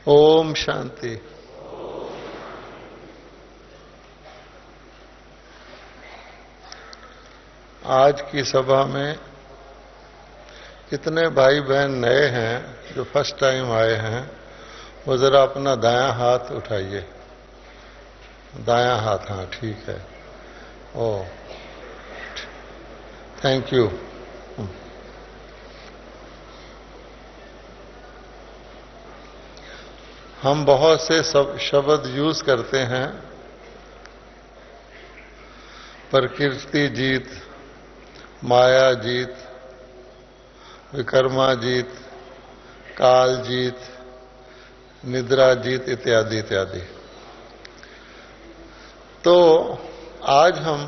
ओम शांति। आज की सभा में कितने भाई बहन नए हैं जो फर्स्ट टाइम आए हैं, वो जरा अपना दायां हाथ उठाइए। दायां हाथ, हाँ ठीक है। ओ थैंक यू। हम बहुत से शब्द यूज करते हैं, प्रकृति जीत, माया जीत, विकर्मा जीत, काल जीत, निद्रा जीत इत्यादि इत्यादि। तो आज हम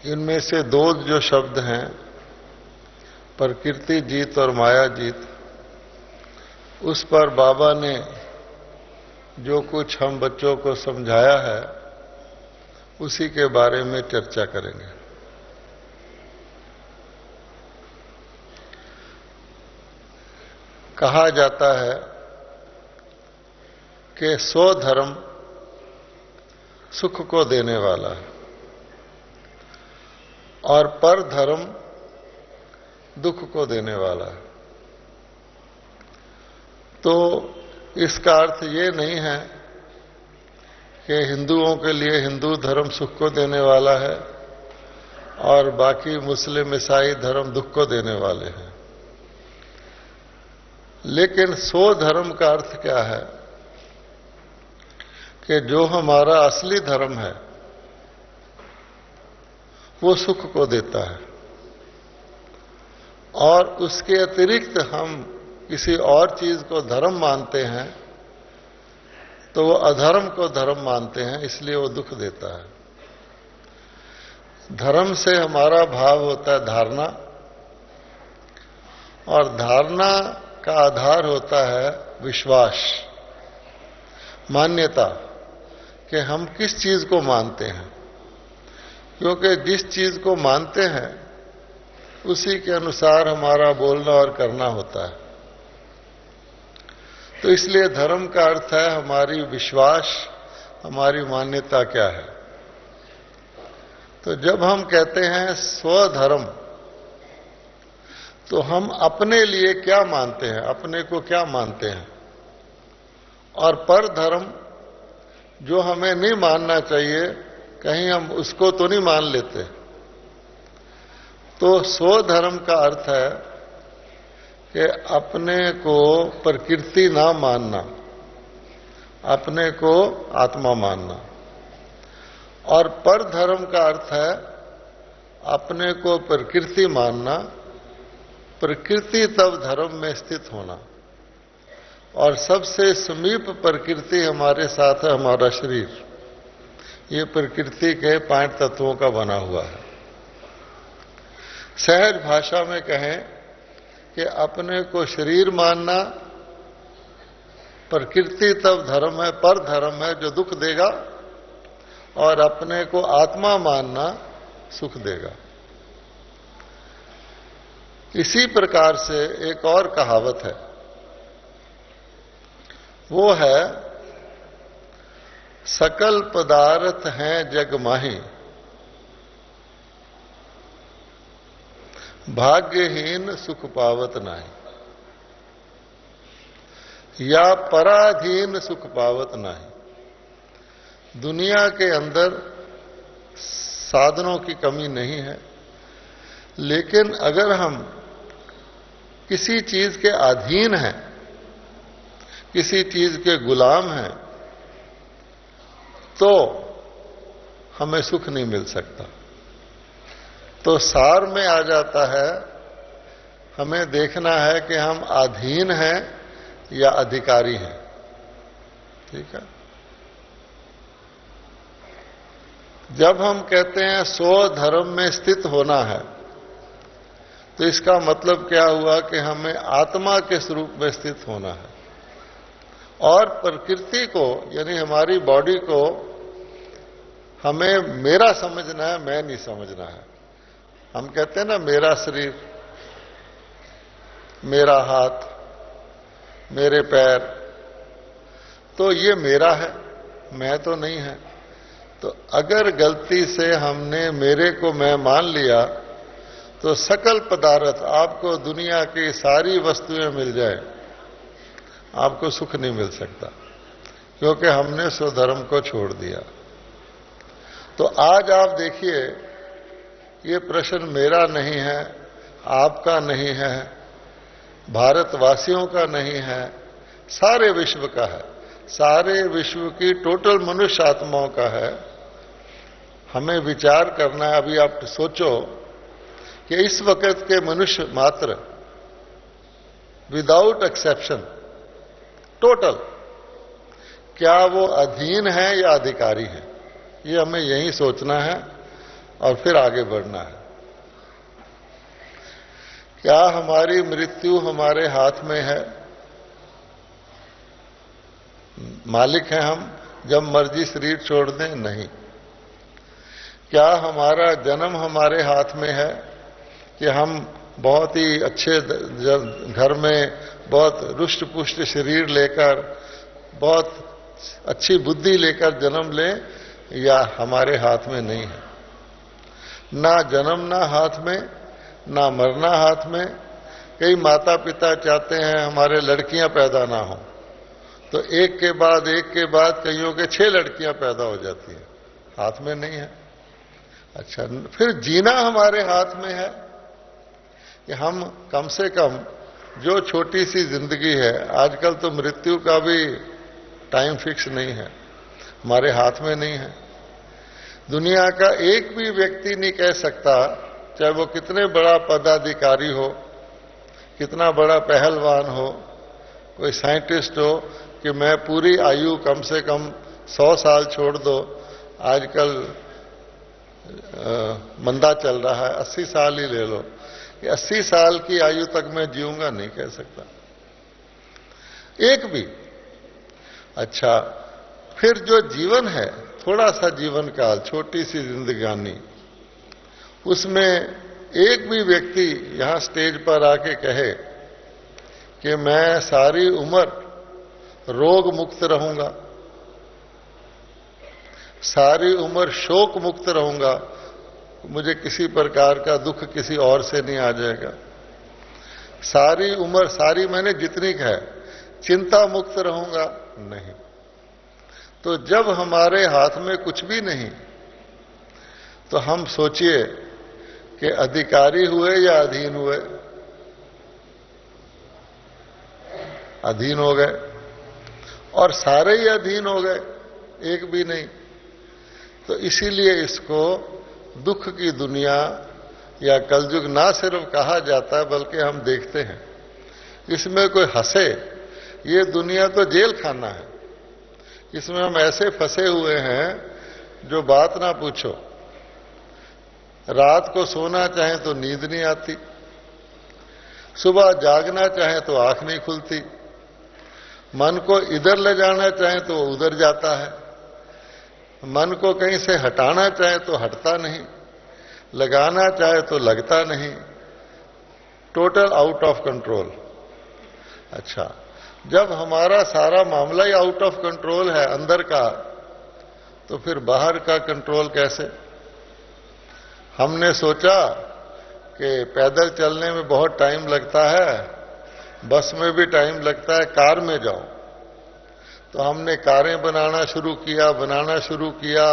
इनमें से दो जो शब्द हैं, प्रकृति जीत और माया जीत, उस पर बाबा ने जो कुछ हम बच्चों को समझाया है उसी के बारे में चर्चा करेंगे। कहा जाता है कि स्वधर्म सुख को देने वाला है और परधर्म दुख को देने वाला है। तो इसका अर्थ ये नहीं है कि हिंदुओं के लिए हिंदू धर्म सुख को देने वाला है और बाकी मुस्लिम ईसाई धर्म दुख को देने वाले हैं। लेकिन स्वधर्म का अर्थ क्या है कि जो हमारा असली धर्म है वो सुख को देता है और उसके अतिरिक्त हम किसी और चीज को धर्म मानते हैं तो वो अधर्म को धर्म मानते हैं, इसलिए वो दुख देता है। धर्म से हमारा भाव होता है धारणा, और धारणा का आधार होता है विश्वास, मान्यता कि हम किस चीज को मानते हैं। क्योंकि जिस चीज को मानते हैं उसी के अनुसार हमारा बोलना और करना होता है। तो इसलिए धर्म का अर्थ है हमारी विश्वास, हमारी मान्यता क्या है। तो जब हम कहते हैं स्वधर्म, तो हम अपने लिए क्या मानते हैं, अपने को क्या मानते हैं। और परधर्म जो हमें नहीं मानना चाहिए, कहीं हम उसको तो नहीं मान लेते। तो स्वधर्म का अर्थ है कि अपने को प्रकृति ना मानना, अपने को आत्मा मानना। और परधर्म का अर्थ है अपने को प्रकृति मानना, प्रकृति तब धर्म में स्थित होना। और सबसे समीप प्रकृति हमारे साथ है हमारा शरीर। ये प्रकृति के 5 तत्वों का बना हुआ है। सहज भाषा में कहें कि अपने को शरीर मानना प्रकृति तब धर्म है, पर धर्म है जो दुख देगा, और अपने को आत्मा मानना सुख देगा। इसी प्रकार से एक और कहावत है, वो है सकल पदार्थ हैं जग माही, भाग्यहीन सुख पावत नाही, या पराधीन सुख पावत नाही। दुनिया के अंदर साधनों की कमी नहीं है, लेकिन अगर हम किसी चीज के अधीन हैं, किसी चीज के गुलाम हैं, तो हमें सुख नहीं मिल सकता। तो सार में आ जाता है, हमें देखना है कि हम अधीन हैं या अधिकारी हैं। ठीक है। जब हम कहते हैं स्वधर्म में स्थित होना है, तो इसका मतलब क्या हुआ कि हमें आत्मा के स्वरूप में स्थित होना है और प्रकृति को, यानी हमारी बॉडी को, हमें मेरा समझना है, मैं नहीं समझना है। हम कहते हैं ना, मेरा शरीर, मेरा हाथ, मेरे पैर, तो ये मेरा है, मैं तो नहीं है। तो अगर गलती से हमने मेरे को मैं मान लिया तो सकल पदार्थ, आपको दुनिया की सारी वस्तुएं मिल जाए, आपको सुख नहीं मिल सकता, क्योंकि हमने स्वधर्म को छोड़ दिया। तो आज आप देखिए, ये प्रश्न मेरा नहीं है, आपका नहीं है, भारतवासियों का नहीं है, सारे विश्व का है, सारे विश्व की टोटल मनुष्य आत्माओं का है। हमें विचार करना है। अभी आप सोचो कि इस वक्त के मनुष्य मात्र, विदाउट एक्सेप्शन, टोटल, क्या वो अधीन है या अधिकारी है? ये हमें यही सोचना है और फिर आगे बढ़ना है। क्या हमारी मृत्यु हमारे हाथ में है? मालिक हैं हम, जब मर्जी शरीर छोड़ दें? नहीं। क्या हमारा जन्म हमारे हाथ में है कि हम बहुत ही अच्छे घर में बहुत रुष्ट पुष्ट शरीर लेकर, बहुत अच्छी बुद्धि लेकर जन्म लें? या हमारे हाथ में नहीं है। ना जन्मना हाथ में, ना मरना हाथ में। कई माता पिता चाहते हैं हमारे लड़कियां पैदा ना हो, तो एक के बाद कईयों के 6 लड़कियां पैदा हो जाती हैं। हाथ में नहीं है। अच्छा, फिर जीना हमारे हाथ में है कि हम कम से कम जो छोटी सी जिंदगी है, आजकल तो मृत्यु का भी टाइम फिक्स नहीं है, हमारे हाथ में नहीं है। दुनिया का एक भी व्यक्ति नहीं कह सकता, चाहे वो कितने बड़ा पदाधिकारी हो, कितना बड़ा पहलवान हो, कोई साइंटिस्ट हो, कि मैं पूरी आयु कम से कम 100 साल छोड़ दो। आजकल मंदा चल रहा है, 80 साल ही ले लो, कि 80 साल की आयु तक मैं जीऊंगा, नहीं कह सकता एक भी। अच्छा, फिर जो जीवन है, थोड़ा सा जीवन काल, छोटी सी जिंदगानी, उसमें एक भी व्यक्ति यहां स्टेज पर आके कहे कि मैं सारी उम्र रोग मुक्त रहूंगा, सारी उम्र शोक मुक्त रहूंगा, मुझे किसी प्रकार का दुख किसी और से नहीं आ जाएगा, सारी उम्र, सारी मैंने जितनी है, चिंता मुक्त रहूंगा? नहीं। तो जब हमारे हाथ में कुछ भी नहीं, तो हम सोचिए कि अधिकारी हुए या अधीन हुए? अधीन हो गए, और सारे ही अधीन हो गए, एक भी नहीं। तो इसीलिए इसको दुख की दुनिया या कलयुग ना सिर्फ कहा जाता है, बल्कि हम देखते हैं इसमें कोई हंसे, ये दुनिया तो जेल खाना है, इसमें हम ऐसे फंसे हुए हैं जो बात ना पूछो। रात को सोना चाहे तो नींद नहीं आती, सुबह जागना चाहे तो आंख नहीं खुलती, मन को इधर ले जाना चाहे तो उधर जाता है, मन को कहीं से हटाना चाहे तो हटता नहीं, लगाना चाहे तो लगता नहीं, टोटल आउट ऑफ कंट्रोल। अच्छा, जब हमारा सारा मामला ही आउट ऑफ कंट्रोल है अंदर का, तो फिर बाहर का कंट्रोल कैसे? हमने सोचा कि पैदल चलने में बहुत टाइम लगता है, बस में भी टाइम लगता है, कार में जाओ। तो हमने कारें बनाना शुरू किया,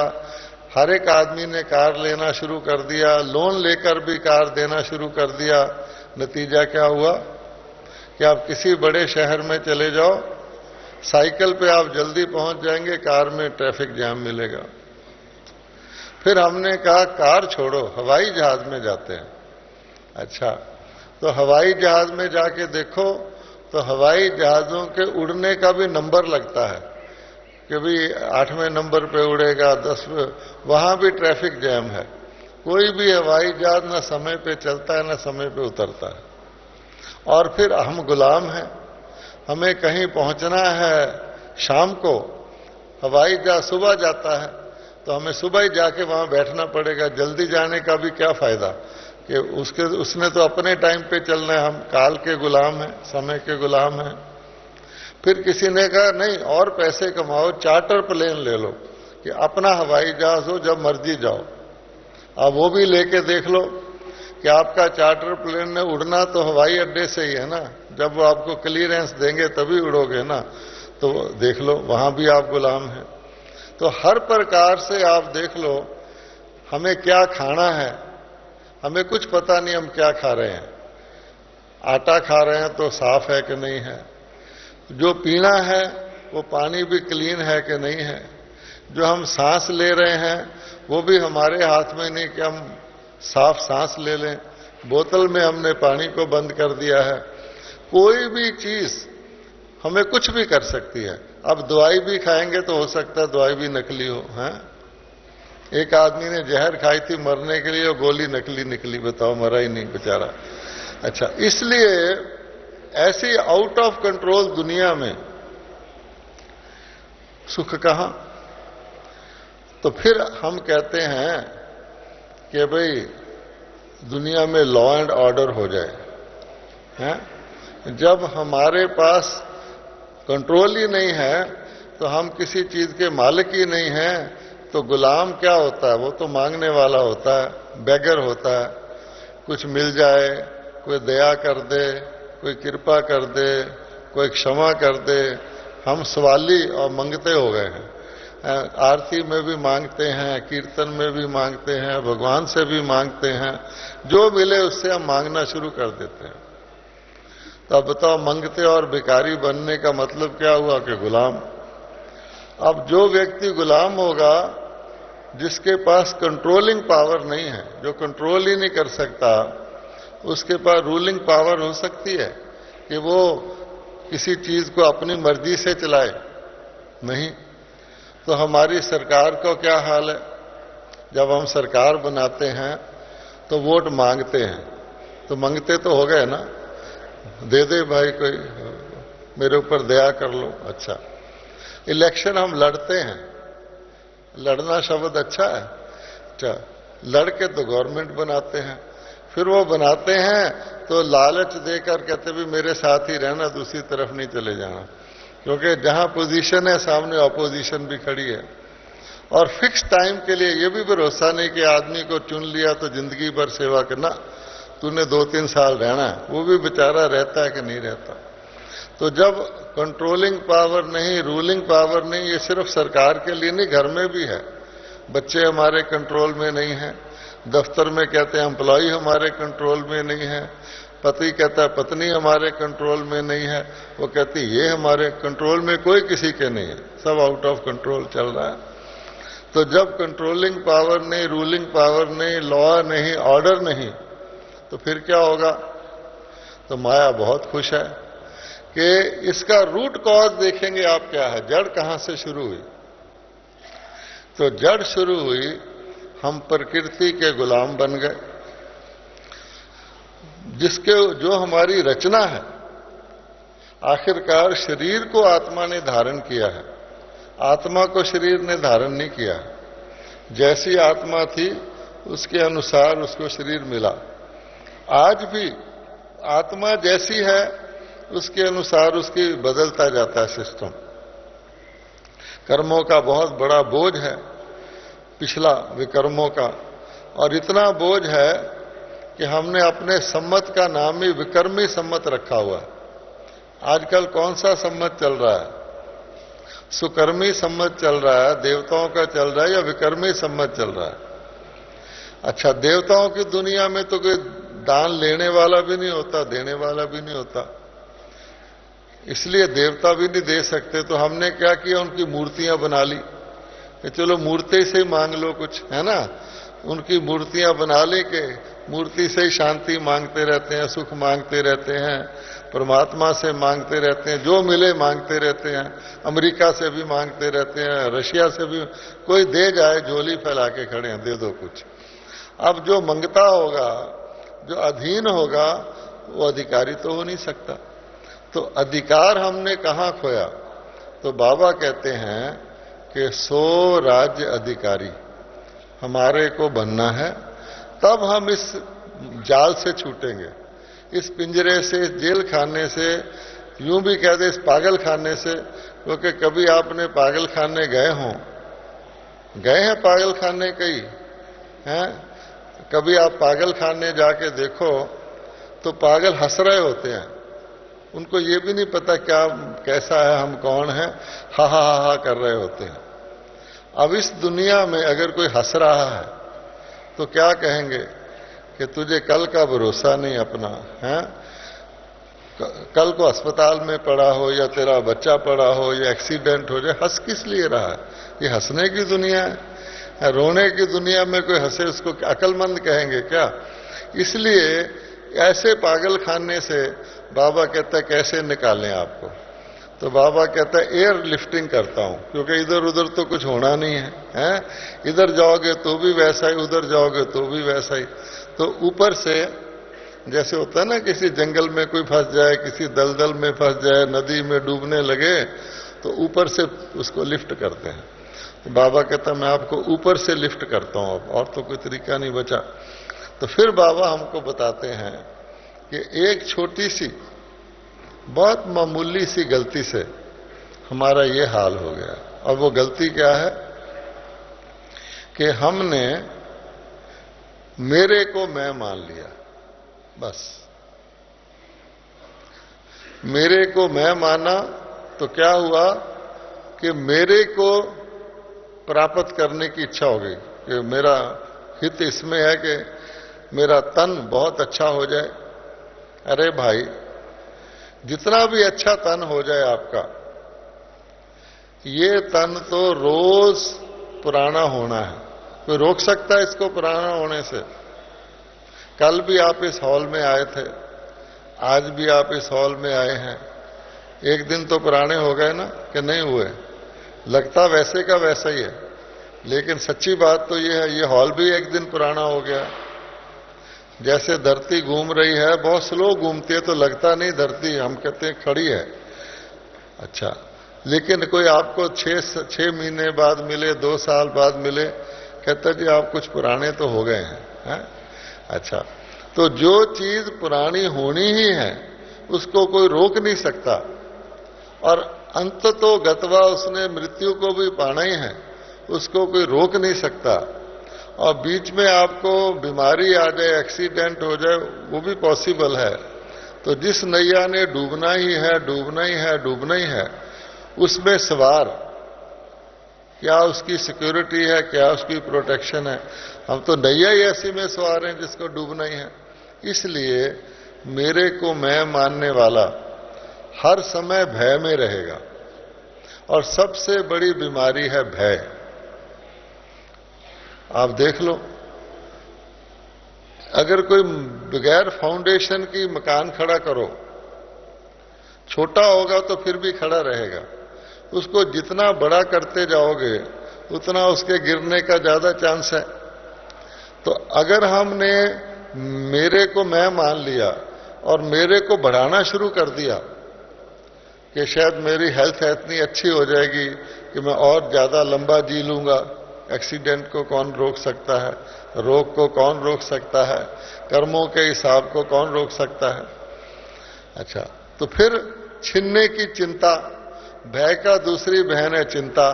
हर एक आदमी ने कार लेना शुरू कर दिया, लोन लेकर भी कार देना शुरू कर दिया। नतीजा क्या हुआ कि आप किसी बड़े शहर में चले जाओ, साइकिल पे आप जल्दी पहुंच जाएंगे, कार में ट्रैफिक जाम मिलेगा। फिर हमने कहा कार छोड़ो, हवाई जहाज में जाते हैं। अच्छा, तो हवाई जहाज में जाके देखो तो हवाई जहाजों के उड़ने का भी नंबर लगता है कि भाई 8वें नंबर पे उड़ेगा, 10वें, वहां भी ट्रैफिक जैम है। कोई भी हवाई जहाज न समय पे चलता है, न समय पे उतरता है। और फिर हम गुलाम हैं, हमें कहीं पहुंचना है शाम को, हवाई जहाज सुबह जाता है, तो हमें सुबह ही जाके वहां बैठना पड़ेगा। जल्दी जाने का भी क्या फायदा कि उसने तो अपने टाइम पे चलना है, हम काल के गुलाम हैं, समय के गुलाम हैं। फिर किसी ने कहा नहीं और पैसे कमाओ, चार्टर प्लेन ले लो कि अपना हवाई जहाज हो, जब मर्जी जाओ। अब वो भी लेके देख लो कि आपका चार्टर प्लेन ने उड़ना तो हवाई अड्डे से ही है ना, जब वो आपको क्लियरेंस देंगे तभी उड़ोगे ना। तो देख लो वहां भी आप गुलाम हैं। तो हर प्रकार से आप देख लो, हमें क्या खाना है, हमें कुछ पता नहीं हम क्या खा रहे हैं। आटा खा रहे हैं तो साफ है कि नहीं है, जो पीना है वो पानी भी क्लीन है कि नहीं है, जो हम सांस ले रहे हैं वो भी हमारे हाथ में नहीं कि हम साफ सांस ले लें, बोतल में हमने पानी को बंद कर दिया है। कोई भी चीज हमें कुछ भी कर सकती है। अब दवाई भी खाएंगे तो हो सकता है दवाई भी नकली हो। हैं, एक आदमी ने जहर खाई थी मरने के लिए, वो गोली नकली निकली, बताओ मरा ही नहीं बेचारा। अच्छा, इसलिए ऐसी आउट ऑफ कंट्रोल दुनिया में सुख कहां। तो फिर हम कहते हैं कि भाई दुनिया में लॉ एंड ऑर्डर हो जाए। हैं, जब हमारे पास कंट्रोल ही नहीं है तो हम किसी चीज के मालिक ही नहीं हैं, तो गुलाम क्या होता है, वो तो मांगने वाला होता है, बेगर होता है। कुछ मिल जाए, कोई दया कर दे, कोई कृपा कर दे, कोई क्षमा कर दे। हम सवाली और मंगते हो गए हैं। आरती में भी मांगते हैं, कीर्तन में भी मांगते हैं, भगवान से भी मांगते हैं, जो मिले उससे हम मांगना शुरू कर देते हैं। तो अब बताओ, मंगते और भिखारी बनने का मतलब क्या हुआ कि गुलाम। अब जो व्यक्ति गुलाम होगा, जिसके पास कंट्रोलिंग पावर नहीं है, जो कंट्रोल ही नहीं कर सकता, उसके पास रूलिंग पावर हो सकती है कि वो किसी चीज को अपनी मर्जी से चलाए? नहीं। तो हमारी सरकार का क्या हाल है? जब हम सरकार बनाते हैं तो वोट मांगते हैं, तो मांगते तो हो गए ना, दे दे भाई, कोई मेरे ऊपर दया कर लो। अच्छा, इलेक्शन हम लड़ते हैं, लड़ना शब्द अच्छा है। अच्छा, लड़के तो गवर्नमेंट बनाते हैं, फिर वो बनाते हैं तो लालच देकर कहते भी मेरे साथ ही रहना, दूसरी तरफ नहीं चले जाना, क्योंकि जहां पोजीशन है सामने ऑपोजिशन भी खड़ी है। और फिक्स टाइम के लिए ये भी भरोसा नहीं कि आदमी को चुन लिया तो जिंदगी भर सेवा करना, तूने 2-3 साल रहना है, वो भी बेचारा रहता है कि नहीं रहता। तो जब कंट्रोलिंग पावर नहीं, रूलिंग पावर नहीं, ये सिर्फ सरकार के लिए नहीं, घर में भी है। बच्चे हमारे कंट्रोल में नहीं है, दफ्तर में कहते हैं एम्प्लॉय हमारे कंट्रोल में नहीं है, पति कहता है पत्नी हमारे कंट्रोल में नहीं है, वो कहती ये हमारे कंट्रोल में कोई किसी के नहीं है, सब आउट ऑफ कंट्रोल चल रहा है। तो जब कंट्रोलिंग पावर नहीं, रूलिंग पावर नहीं, लॉ नहीं, ऑर्डर नहीं, तो फिर क्या होगा? तो माया बहुत खुश है कि इसका रूट कॉज देखेंगे आप क्या है, जड़ कहां से शुरू हुई। तो जड़ शुरू हुई, हम प्रकृति के गुलाम बन गए, जिसके जो हमारी रचना है, आखिरकार शरीर को आत्मा ने धारण किया है, आत्मा को शरीर ने धारण नहीं किया है। जैसी आत्मा थी उसके अनुसार उसको शरीर मिला। आज भी आत्मा जैसी है उसके अनुसार उसकी बदलता जाता है सिस्टम। कर्मों का बहुत बड़ा बोझ है, पिछला विकर्मों का, और इतना बोझ है कि हमने अपने सम्मत का नाम ही विकर्मी सम्मत रखा हुआ है। आजकल कौन सा सम्मत चल रहा है? सुकर्मी सम्मत चल रहा है, देवताओं का चल रहा है, या विकर्मी सम्मत चल रहा है? अच्छा, देवताओं की दुनिया में तो कोई दान लेने वाला भी नहीं होता, देने वाला भी नहीं होता, इसलिए देवता भी नहीं दे सकते। तो हमने क्या किया, उनकी मूर्तियां बना ली कि चलो मूर्ति से ही मांग लो कुछ, है ना। उनकी मूर्तियां बना ली कि मूर्ति से ही शांति मांगते रहते हैं, सुख मांगते रहते हैं, परमात्मा से मांगते रहते हैं, जो मिले मांगते रहते हैं, अमेरिका से भी मांगते रहते हैं, रशिया से भी, कोई दे जाए, झोली फैला के खड़े हैं, दे दो कुछ। अब जो मंगता होगा, जो अधीन होगा, वो अधिकारी तो हो नहीं सकता। तो अधिकार हमने कहां खोया? तो बाबा कहते हैं कि 100 राज्य अधिकारी हमारे को बनना है, तब हम इस जाल से छूटेंगे, इस पिंजरे से, जेल खाने से यूं भी कह दे इस पागल खाने से, क्योंकि कभी आपने पागल खाने गए हैं पागल खाने कई हैं? कभी आप पागल खाने जाके देखो तो पागल हंस रहे होते हैं, उनको ये भी नहीं पता क्या कैसा है, हम कौन है, हा हा हा हा कर रहे होते हैं। अब इस दुनिया में अगर कोई हंस रहा है तो क्या कहेंगे कि तुझे कल का भरोसा नहीं अपना है, कल को अस्पताल में पड़ा हो या तेरा बच्चा पड़ा हो या एक्सीडेंट हो जाए, हंस किस लिए रहा है? ये हंसने की दुनिया है, रोने की दुनिया में कोई हंसे उसको अक्लमंद कहेंगे क्या? इसलिए ऐसे पागल खाने से बाबा कहता है कैसे निकालें आपको? तो बाबा कहता है एयर लिफ्टिंग करता हूं, क्योंकि इधर उधर तो कुछ होना नहीं है, हैं? इधर जाओगे तो भी वैसा ही, उधर जाओगे तो भी वैसा ही। तो ऊपर से जैसे होता है ना, किसी जंगल में कोई फंस जाए, किसी दलदल में फंस जाए, नदी में डूबने लगे तो ऊपर से उसको लिफ्ट करते हैं। तो बाबा कहता मैं आपको ऊपर से लिफ्ट करता हूं, अब और तो कोई तरीका नहीं बचा। तो फिर बाबा हमको बताते हैं कि एक छोटी सी बहुत मामूली सी गलती से हमारा ये हाल हो गया। और वो गलती क्या है कि हमने मेरे को मैं मान लिया, बस मेरे को मैं माना तो क्या हुआ कि मेरे को प्राप्त करने की इच्छा हो गई कि मेरा हित इसमें है कि मेरा तन बहुत अच्छा हो जाए। अरे भाई, जितना भी अच्छा तन हो जाए आपका, ये तन तो रोज पुराना होना है। कोई रोक सकता है इसको पुराना होने से? कल भी आप इस हॉल में आए थे, आज भी आप इस हॉल में आए हैं, एक दिन तो पुराने हो गए ना, कि नहीं हुए? लगता वैसे का वैसा ही है, लेकिन सच्ची बात तो ये है, ये हॉल भी एक दिन पुराना हो गया। जैसे धरती घूम रही है, बहुत स्लो घूमती है तो लगता नहीं धरती, हम कहते हैं खड़ी है, अच्छा, लेकिन कोई आपको 6 महीने बाद मिले, 2 साल बाद मिले, कहता जी आप कुछ पुराने तो हो गए हैं? अच्छा, तो जो चीज पुरानी होनी ही है उसको कोई रोक नहीं सकता, और अंत तो गतवा उसने मृत्यु को भी पाना ही है, उसको कोई रोक नहीं सकता। और बीच में आपको बीमारी आ जाए, एक्सीडेंट हो जाए, वो भी पॉसिबल है। तो जिस नैया ने डूबना ही है, डूबना ही है, डूबना ही है, उसमें सवार क्या उसकी सिक्योरिटी है, क्या उसकी प्रोटेक्शन है? हम तो नैया ही ऐसी में सवार हैं जिसको डूबना ही है। इसलिए मेरे को मैं मानने वाला हर समय भय में रहेगा, और सबसे बड़ी बीमारी है भय। आप देख लो, अगर कोई बगैर फाउंडेशन की मकान खड़ा करो, छोटा होगा तो फिर भी खड़ा रहेगा, उसको जितना बड़ा करते जाओगे उतना उसके गिरने का ज्यादा चांस है। तो अगर हमने मेरे को मैं मान लिया और मेरे को बढ़ाना शुरू कर दिया कि शायद मेरी हेल्थ इतनी अच्छी हो जाएगी कि मैं और ज्यादा लंबा जी लूंगा, एक्सीडेंट को कौन रोक सकता है, रोग को कौन रोक सकता है, कर्मों के हिसाब को कौन रोक सकता है? अच्छा, तो फिर छिनने की चिंता, भय का दूसरी बहन है चिंता।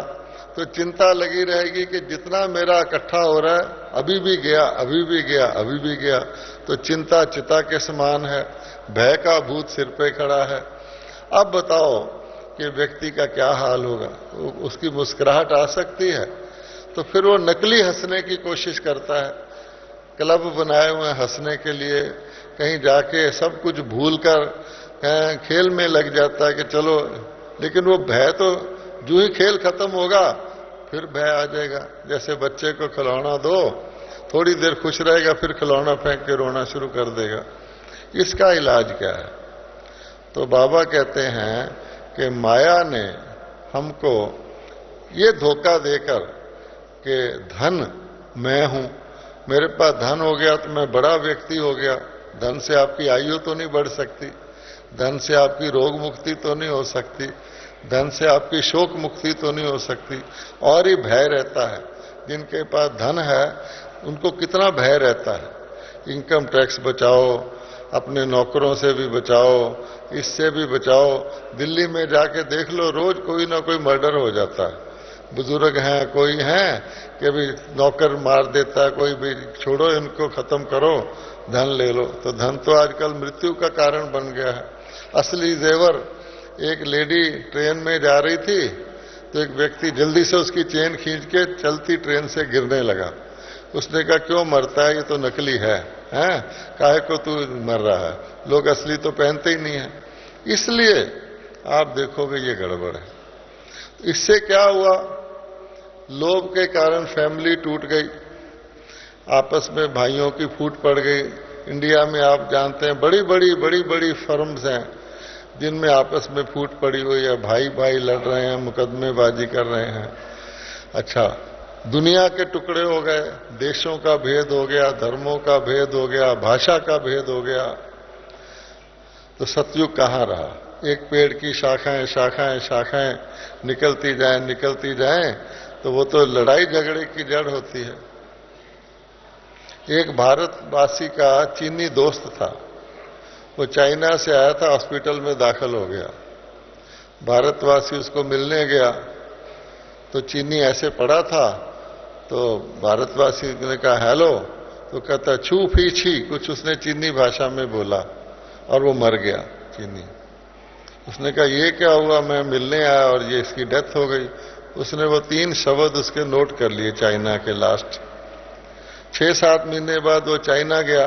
तो चिंता लगी रहेगी कि जितना मेरा इकट्ठा हो रहा है, अभी भी गया, अभी भी गया, अभी भी गया। तो चिंता चिता के समान है, भय का भूत सिर पे खड़ा है। अब बताओ कि व्यक्ति का क्या हाल होगा? उसकी मुस्कुराहट आ सकती है तो फिर वो नकली हंसने की कोशिश करता है, क्लब बनाए हुए हंसने के लिए, कहीं जाके सब कुछ भूलकर खेल में लग जाता है कि चलो, लेकिन वो भय तो जो ही खेल खत्म होगा फिर भय आ जाएगा। जैसे बच्चे को खिलौना दो, थोड़ी देर खुश रहेगा, फिर खिलौना फेंक के रोना शुरू कर देगा। इसका इलाज क्या है? तो बाबा कहते हैं कि माया ने हमको ये धोखा देकर कि धन मैं हूं, मेरे पास धन हो गया तो मैं बड़ा व्यक्ति हो गया। धन से आपकी आयु तो नहीं बढ़ सकती, धन से आपकी रोग मुक्ति तो नहीं हो सकती, धन से आपकी शोक मुक्ति तो नहीं हो सकती, और ही भय रहता है। जिनके पास धन है उनको कितना भय रहता है, इनकम टैक्स बचाओ, अपने नौकरों से भी बचाओ, इससे भी बचाओ। दिल्ली में जाके देख लो, रोज कोई ना कोई मर्डर हो जाता है। बुजुर्ग हैं, कोई हैं कि भी नौकर मार देता है, कोई भी छोड़ो इनको, खत्म करो, धन ले लो। तो धन तो आजकल मृत्यु का कारण बन गया है। असली जेवर, एक लेडी ट्रेन में जा रही थी तो एक व्यक्ति जल्दी से उसकी चेन खींच के चलती ट्रेन से गिरने लगा। उसने कहा क्यों मरता है, ये तो नकली है, हैं? काहे को तू मर रहा है, लोग असली तो पहनते ही नहीं है। इसलिए आप देखोगे ये गड़बड़ है। इससे क्या हुआ, लोभ के कारण फैमिली टूट गई, आपस में भाइयों की फूट पड़ गई। इंडिया में आप जानते हैं बड़ी बड़ी फर्म्स हैं जिनमें आपस में फूट पड़ी हुई है, भाई भाई लड़ रहे हैं, मुकदमेबाजी कर रहे हैं। अच्छा, दुनिया के टुकड़े हो गए, देशों का भेद हो गया, धर्मों का भेद हो गया, भाषा का भेद हो गया। तो सतयुग कहाँ रहा? एक पेड़ की शाखाएं शाखाएं शाखाएं निकलती जाएं तो वो तो लड़ाई झगड़े की जड़ होती है। एक भारतवासी का चीनी दोस्त था, वो चाइना से आया था, हॉस्पिटल में दाखिल हो गया। भारतवासी उसको मिलने गया तो चीनी ऐसे पड़ा था, तो भारतवासी ने कहा हेलो, तो कहता छू फी छी, कुछ उसने चीनी भाषा में बोला और वो मर गया चीनी। उसने कहा ये क्या हुआ, मैं मिलने आया और ये इसकी डेथ हो गई। उसने वो 3 शब्द उसके नोट कर लिए चाइना के लास्ट। 6-7 महीने बाद वो चाइना गया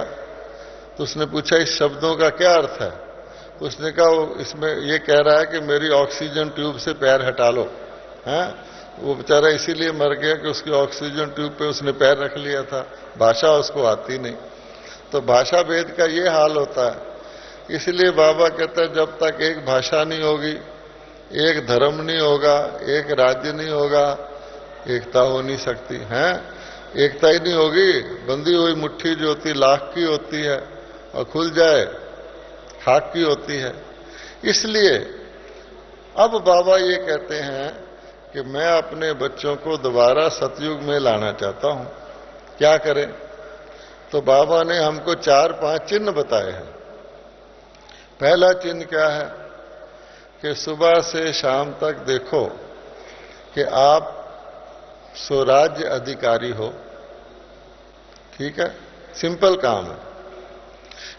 तो उसने पूछा इस शब्दों का क्या अर्थ है? उसने कहा वो इसमें ये कह रहा है कि मेरी ऑक्सीजन ट्यूब से पैर हटा लो। हैं? वो बेचारा इसीलिए मर गया कि उसकी ऑक्सीजन ट्यूब पे उसने पैर रख लिया था, भाषा उसको आती नहीं। तो भाषा भेद का ये हाल होता है। इसलिए बाबा कहता है जब तक एक भाषा नहीं होगी, एक धर्म नहीं होगा, एक राज्य नहीं होगा, एकता हो नहीं सकती है। एकता ही नहीं होगी, बंधी हुई मुट्ठी जो होती लाख की होती है और खुल जाए खाक की होती है। इसलिए अब बाबा ये कहते हैं कि मैं अपने बच्चों को दोबारा सतयुग में लाना चाहता हूं। क्या करें? तो बाबा ने हमको 4-5 चिन्ह बताए हैं। पहला चिन्ह क्या है कि सुबह से शाम तक देखो कि आप स्वराज्य अधिकारी हो। ठीक है, सिंपल काम है,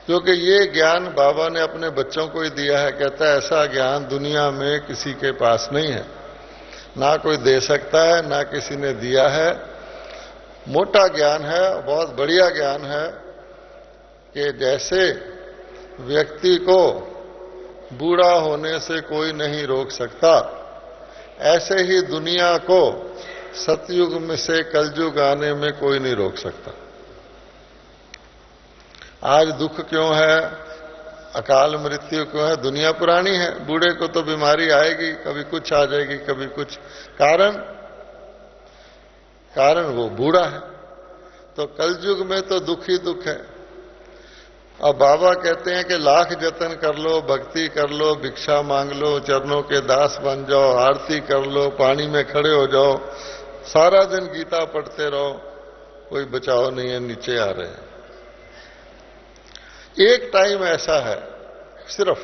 क्योंकि ये ज्ञान बाबा ने अपने बच्चों को ही दिया है। कहता है ऐसा ज्ञान दुनिया में किसी के पास नहीं है, ना कोई दे सकता है, ना किसी ने दिया है। मोटा ज्ञान है, बहुत बढ़िया ज्ञान है कि जैसे व्यक्ति को बूढ़ा होने से कोई नहीं रोक सकता, ऐसे ही दुनिया को सतयुग में से कलयुग आने में कोई नहीं रोक सकता। आज दुख क्यों है, अकाल मृत्यु क्यों है? दुनिया पुरानी है, बूढ़े को तो बीमारी आएगी, कभी कुछ आ जाएगी, कभी कुछ। कारण वो बूढ़ा है। तो कलयुग में तो दुख ही दुख है। अब बाबा कहते हैं कि लाख जतन कर लो, भक्ति कर लो, भिक्षा मांग लो, चरणों के दास बन जाओ, आरती कर लो, पानी में खड़े हो जाओ, सारा दिन गीता पढ़ते रहो, कोई बचाव नहीं है, नीचे आ रहे हैं। एक टाइम ऐसा है सिर्फ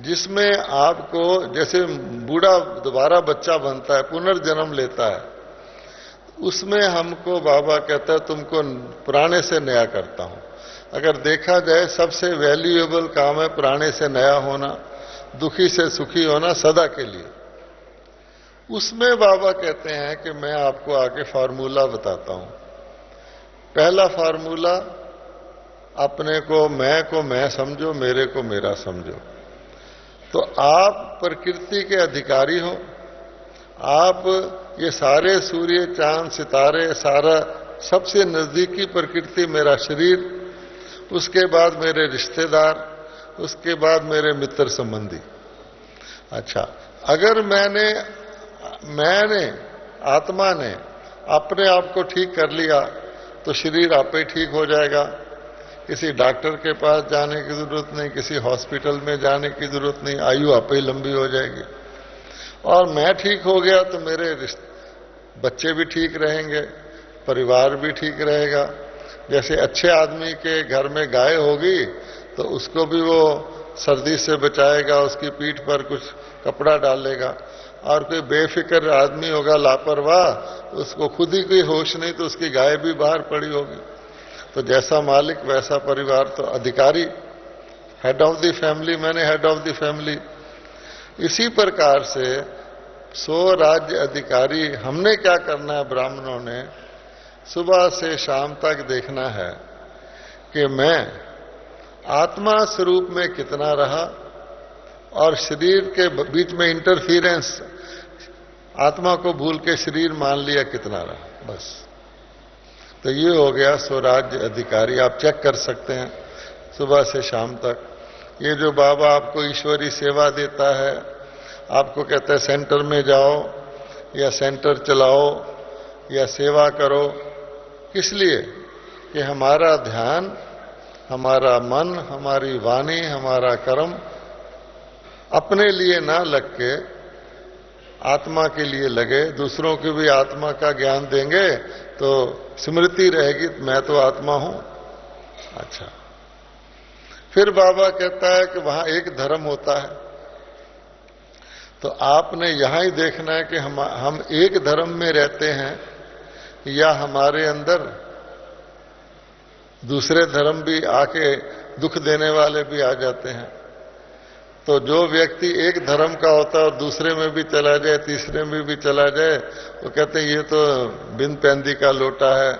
जिसमें आपको, जैसे बूढ़ा दोबारा बच्चा बनता है, पुनर्जन्म लेता है, उसमें हमको बाबा कहता है तुमको पुराने से नया करता हूं। अगर देखा जाए सबसे वैल्यूएबल काम है पुराने से नया होना, दुखी से सुखी होना सदा के लिए। उसमें बाबा कहते हैं कि मैं आपको आगे फार्मूला बताता हूं। पहला फार्मूला, अपने को मैं समझो, मेरे को मेरा समझो। तो आप प्रकृति के अधिकारी हो। आप ये सारे सूर्य चांद सितारे, सारा सबसे नजदीकी प्रकृति मेरा शरीर, उसके बाद मेरे रिश्तेदार, उसके बाद मेरे मित्र संबंधी। अच्छा, अगर मैंने आत्मा ने अपने आप को ठीक कर लिया तो शरीर आपे ही ठीक हो जाएगा। किसी डॉक्टर के पास जाने की जरूरत नहीं, किसी हॉस्पिटल में जाने की जरूरत नहीं, आयु आपे ही लंबी हो जाएगी। और मैं ठीक हो गया तो मेरे बच्चे भी ठीक रहेंगे, परिवार भी ठीक रहेगा, जैसे अच्छे आदमी के घर में गाय होगी तो उसको भी वो सर्दी से बचाएगा, उसकी पीठ पर कुछ कपड़ा डालेगा। और कोई बेफिक्र आदमी होगा लापरवाह, उसको खुद ही कोई होश नहीं तो उसकी गाय भी बाहर पड़ी होगी। तो जैसा मालिक वैसा परिवार। तो अधिकारी हेड ऑफ द फैमिली मैंने हेड ऑफ द फैमिली। इसी प्रकार से स्वराज्य अधिकारी हमने क्या करना है, ब्राह्मणों ने सुबह से शाम तक देखना है कि मैं आत्मा स्वरूप में कितना रहा और शरीर के बीच में इंटरफियरेंस, आत्मा को भूल के शरीर मान लिया कितना रहा, बस। तो ये हो गया स्वराज्य अधिकारी। आप चेक कर सकते हैं सुबह से शाम तक। ये जो बाबा आपको ईश्वरी सेवा देता है, आपको कहता है सेंटर में जाओ या सेंटर चलाओ या सेवा करो, किस लिए? कि हमारा ध्यान, हमारा मन, हमारी वाणी, हमारा कर्म अपने लिए ना लग के आत्मा के लिए लगे। दूसरों की भी आत्मा का ज्ञान देंगे तो स्मृति रहेगी, मैं तो आत्मा हूं। अच्छा, फिर बाबा कहता है कि वहां एक धर्म होता है। तो आपने यहां ही देखना है कि हम एक धर्म में रहते हैं या हमारे अंदर दूसरे धर्म भी आके दुख देने वाले भी आ जाते हैं। तो जो व्यक्ति एक धर्म का होता है और दूसरे में भी चला जाए, तीसरे में भी चला जाए, वो कहते हैं ये तो बिन पैंदी का लोटा है।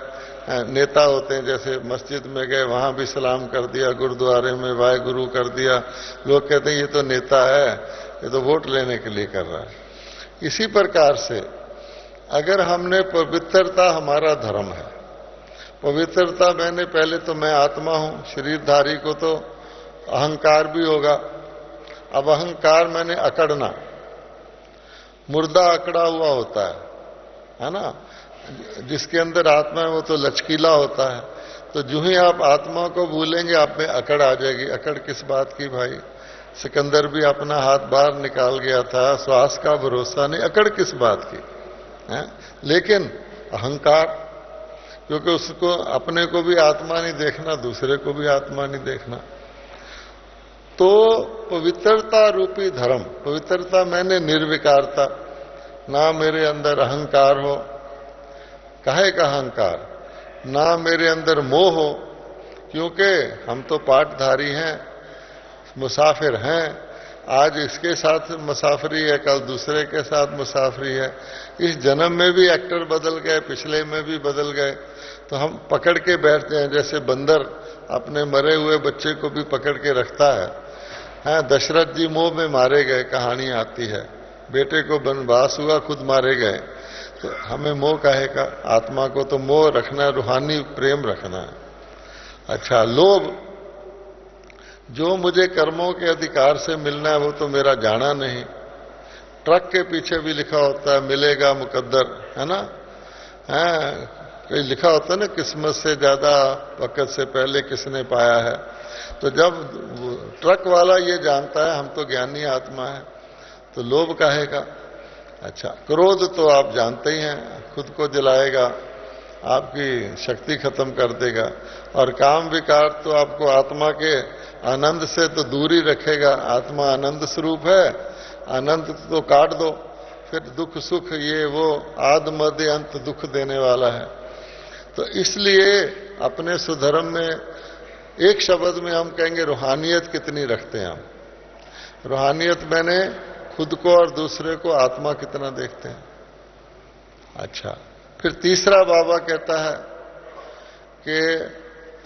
नेता होते हैं, जैसे मस्जिद में गए वहां भी सलाम कर दिया, गुरुद्वारे में वाहेगुरु कर दिया, लोग कहते हैं ये तो नेता है, ये तो वोट लेने के लिए कर रहा है। इसी प्रकार से अगर हमने पवित्रता हमारा धर्म है, पवित्रता मैंने पहले तो मैं आत्मा हूं, शरीरधारी को तो अहंकार भी होगा। अब अहंकार मैंने अकड़ना, मुर्दा अकड़ा हुआ होता है ना, जिसके अंदर आत्मा है वो तो लचकीला होता है। तो जो ही आप आत्मा को भूलेंगे आप में अकड़ आ जाएगी। अकड़ किस बात की भाई? सिकंदर भी अपना हाथ बाहर निकाल गया था, श्वास का भरोसा नहीं, अकड़ किस बात की है? लेकिन अहंकार, क्योंकि उसको अपने को भी आत्मा नहीं देखना, दूसरे को भी आत्मा नहीं देखना। तो पवित्रता रूपी धर्म, पवित्रता मैंने निर्विकारता, ना मेरे अंदर अहंकार हो, काहे का अहंकार, ना मेरे अंदर मोह हो, क्योंकि हम तो पाठधारी हैं, मुसाफिर हैं। आज इसके साथ मुसाफरी है, कल दूसरे के साथ मुसाफरी है। इस जन्म में भी एक्टर बदल गए, पिछले में भी बदल गए। तो हम पकड़ के बैठते हैं, जैसे बंदर अपने मरे हुए बच्चे को भी पकड़ के रखता है। दशरथ जी मोह में मारे गए, कहानी आती है, बेटे को वनवास हुआ, खुद मारे गए। तो हमें मोह काहे का? आत्मा को तो मोह रखना, रूहानी प्रेम रखना है। अच्छा, लोभ, जो मुझे कर्मों के अधिकार से मिलना है वो तो मेरा जाना नहीं। ट्रक के पीछे भी लिखा होता है मिलेगा मुकद्दर, है ना? कहीं लिखा होता है ना, किस्मत से ज्यादा वक्त से पहले किसने पाया है। तो जब ट्रक वाला ये जानता है हम तो ज्ञानी आत्मा है, तो लोभ काहे का? अच्छा, क्रोध तो आप जानते ही हैं, खुद को जलाएगा, आपकी शक्ति खत्म कर देगा। और काम विकार तो आपको आत्मा के आनंद से तो दूर ही रखेगा। आत्मा आनंद स्वरूप है, आनंद तो काट दो, फिर दुख सुख ये वो आद मध्य अंत दुख देने वाला है। तो इसलिए अपने सुधर्म में एक शब्द में हम कहेंगे रूहानियत कितनी रखते हैं हम। रूहानियत मैंने खुद को और दूसरे को आत्मा कितना देखते हैं। अच्छा, फिर तीसरा बाबा कहता है कि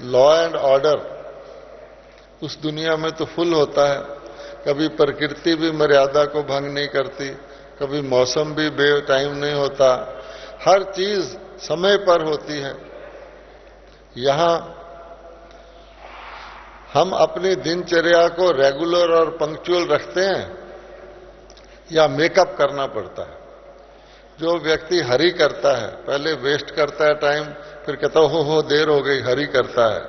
लॉ एंड ऑर्डर उस दुनिया में तो फुल होता है। कभी प्रकृति भी मर्यादा को भंग नहीं करती, कभी मौसम भी बे टाइम नहीं होता, हर चीज समय पर होती है। यहां हम अपनी दिनचर्या को रेगुलर और पंक्चुअल रखते हैं या मेकअप करना पड़ता है। जो व्यक्ति हरी करता है, पहले वेस्ट करता है टाइम, फिर कहता हो देर हो गई, हरी करता है।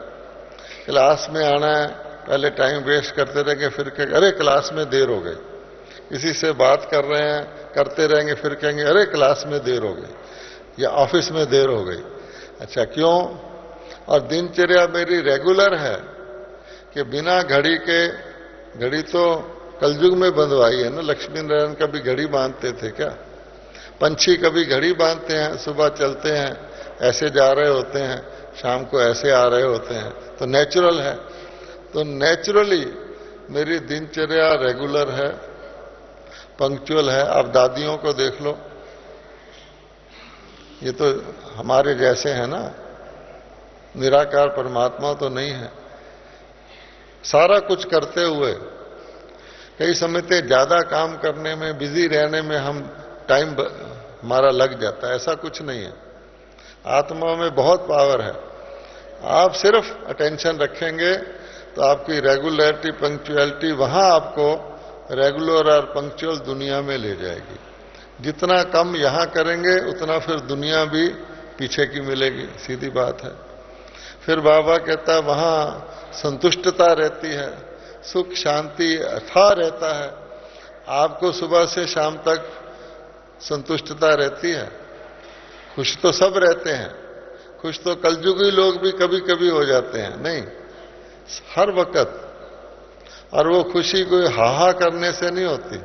क्लास में आना है, पहले टाइम वेस्ट करते रहेंगे, फिर कहेंगे अरे क्लास में देर हो गई। किसी से बात कर रहे हैं, करते रहेंगे, फिर कहेंगे अरे क्लास में देर हो गई या ऑफिस में देर हो गई। अच्छा, क्यों? और दिनचर्या मेरी रेगुलर है कि बिना घड़ी के, घड़ी तो कलयुग में बंधवाई है ना, लक्ष्मी नारायण कभी घड़ी बांधते थे क्या? पंछी कभी घड़ी बांधते हैं, सुबह चलते हैं ऐसे जा रहे होते हैं, शाम को ऐसे आ रहे होते हैं, तो नेचुरल है। तो नेचुरली मेरी दिनचर्या रेगुलर है, पंक्चुअल है। आप दादियों को देख लो, ये तो हमारे जैसे हैं ना, निराकार परमात्मा तो नहीं है। सारा कुछ करते हुए कई समय पे ज्यादा काम करने में, बिजी रहने में हम टाइम हमारा लग जाता है, ऐसा कुछ नहीं है। आत्मा में बहुत पावर है। आप सिर्फ अटेंशन रखेंगे तो आपकी रेगुलरिटी, पंक्चुअलिटी वहां आपको रेगुलर और पंक्चुअल दुनिया में ले जाएगी। जितना कम यहां करेंगे उतना फिर दुनिया भी पीछे की मिलेगी, सीधी बात है। फिर बाबा कहता है वहां संतुष्टता रहती है, सुख शांति अथाह रहता है। आपको सुबह से शाम तक संतुष्टता रहती है। खुश तो सब रहते हैं, खुश तो कलयुगी लोग भी कभी कभी हो जाते हैं, नहीं हर वक्त। और वो खुशी कोई हाहा करने से नहीं होती,